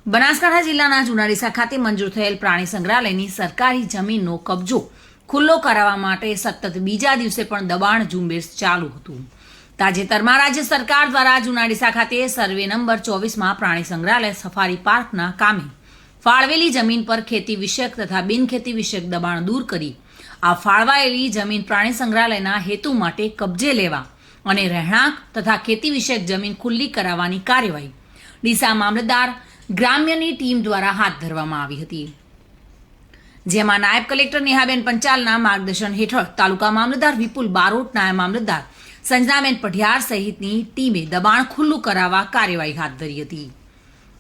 બનાસકાંઠા જિલ્લાના જુનાડીસા ખાતે મંજૂર થયેલ પ્રાણી સંગ્રહાલયની સરકારી જમીનનો કબજો ખુલ્લો કરાવવા માટે સતત બીજા દિવસે પણ દબાણ ઝુંબેશ ચાલુ હતું. તાજેતરમાં રાજ્ય સરકાર દ્વારા જુનાડીસા ખાતે સર્વે નંબર 24માં પ્રાણી સંગ્રહાલય સફારી પાર્કના કામે ફાળવેલી જમીન પર ખેતી વિષયક તથા બિનખેતી વિષયક દબાણ દૂર કરી આ ફાળવાયેલી જમીન પ્રાણી સંગ્રહાલયના હેતુ માટે કબજે લેવા અને રહેણાંક તથા ખેતી વિષયક જમીન ખુલ્લી કરાવવાની કાર્યવાહી ડીસા મામલતદાર ગ્રામ્યની ટીમ દ્વારા હાથ ધરવામાં આવી હતી, જેમાં નાયબ કલેક્ટર નેહાબેન પંચાલના માર્ગદર્શન હેઠળ તાલુકા મામલતદાર વિપુલ બારોટ, નાયબ મામલતદાર સંજનાબેન પઢિયાર સહિતની ટીમે દબાણ ખુલ્લું કરાવવા કાર્યવાહી હાથ ધરી હતી.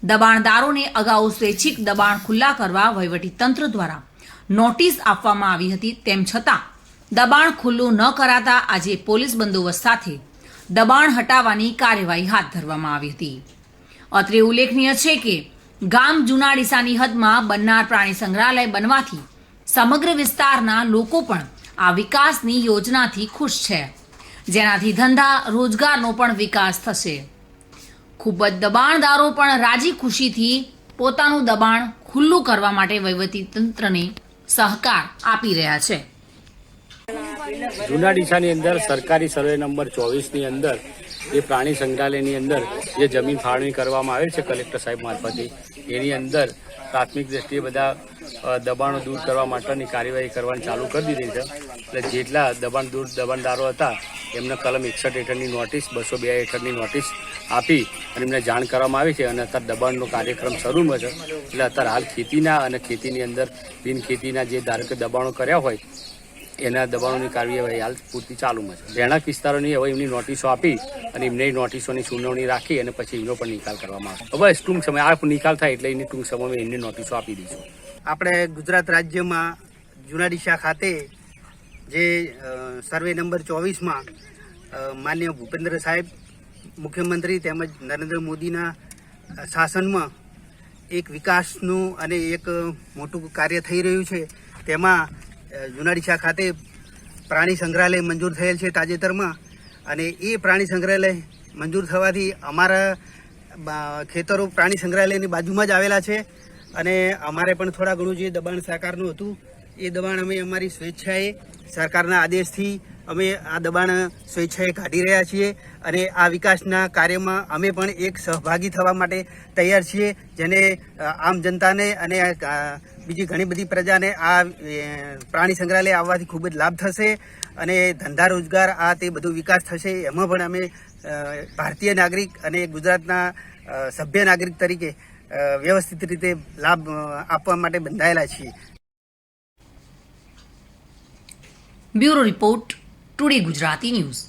દબાણદારોને અગાઉ સ્વૈચ્છિક દબાણ ખુલ્લા કરવા વહીવટીતંત્ર દ્વારા નોટિસ આપવામાં આવી હતી. તેમ છતાં દબાણ ખુલ્લું ન કરાતા આજે પોલીસ બંદોબસ્ત સાથે દબાણ હટાવવાની કાર્યવાહી હાથ ધરવામાં આવી હતી. અત્રે ઉલ્લેખનીય છે કે ગામ જુનાડીસાની હદમાં બનનાર પ્રાણી સંગ્રહાલય બનવાથી સમગ્ર વિસ્તારના લોકો પણ આ વિકાસની યોજનાથી ખુશ છે, જેનાથી ધંધા રોજગારનો પણ વિકાસ થશે. ખૂબ જ દબાણદારો પણ રાજી ખુશીથી પોતાનું દબાણ ખુલ્લું કરવા માટે વહીવટીતંત્રને સહકાર આપી રહ્યા છે. જુનાડીસાની અંદર સરકારી સર્વે નંબર 24ની અંદર જે પ્રાણી સંગ્રહાલયની અંદર જે જમીન ફાળવણી કરવામાં આવેલ છે કલેક્ટર સાહેબ મારફતે, એની અંદર પ્રાથમિક દ્રષ્ટિએ બધા દબાણો દૂર કરવા માટેની કાર્યવાહી કરવાની ચાલુ કરી દીધી છે. એટલે જેટલા દબાણદારો હતા એમને કલમ 61 હેઠળની નોટિસ, 202 હેઠળની નોટિસ આપી અને એમને જાણ કરવામાં આવી છે અને અત્યારે દબાણનો કાર્યક્રમ શરૂમાં છે. એટલે અત્યારે હાલ ખેતીના અને ખેતીની અંદર બિનખેતીના જે ધારો કે દબાણો કર્યા હોય એના દબાણોની કાર્યવાહી હાલ પૂરતી ચાલુમાં છે. રહેણાંક વિસ્તારોની હવે એમની નોટિસો આપી અને એમને નોટિસોની સુનાવણી રાખી અને પછી એનો પણ નિકાલ કરવામાં આવે. બસ ટૂંક સમય આ નિકાલ થાય એટલે એની ટૂંક સમયમાં એમની નોટિસો આપી દઈશું. આપણે ગુજરાત રાજ્યમાં જુનાડીસા ખાતે જે સર્વે નંબર 24માં માનનીય ભૂપેન્દ્ર સાહેબ મુખ્યમંત્રી તેમજ નરેન્દ્ર મોદીના શાસનમાં એક વિકાસનું અને એક મોટું કાર્ય થઈ રહ્યું છે. તેમાં જુનાડીસા ખાતે પ્રાણી સંગ્રહાલય મંજૂર થયેલ છે તાજેતરમાં, અને એ પ્રાણી સંગ્રહાલય મંજૂર થવાથી અમારા ખેતરો પ્રાણી સંગ્રહાલયની બાજુમાં જ આવેલા છે અને અમારે પણ થોડા ઘણું જે દબાણ સરકારનું હતું એ દબાણ અમે અમારી સ્વેચ્છાએ સરકારના આદેશથી અમે આ દબાણ સ્વેચ્છાએ કાઢી રહ્યા છીએ અને આ વિકાસના કાર્યમાં અમે પણ એક સહભાગી થવા માટે તૈયાર છીએ, જેને આમ જનતાને અને બીજી ઘણી બધી પ્રજાને આ પ્રાણી સંગ્રહાલય આવવાથી ખૂબ જ લાભ થશે અને ધંધા રોજગાર આ તે બધો વિકાસ થશે. એમાં પણ અમે ભારતીય નાગરિક અને ગુજરાતના સભ્ય નાગરિક તરીકે વ્યવસ્થિત રીતે લાભ આપવા માટે બંધાયેલા છીએ. Bureau report, today Gujarati news.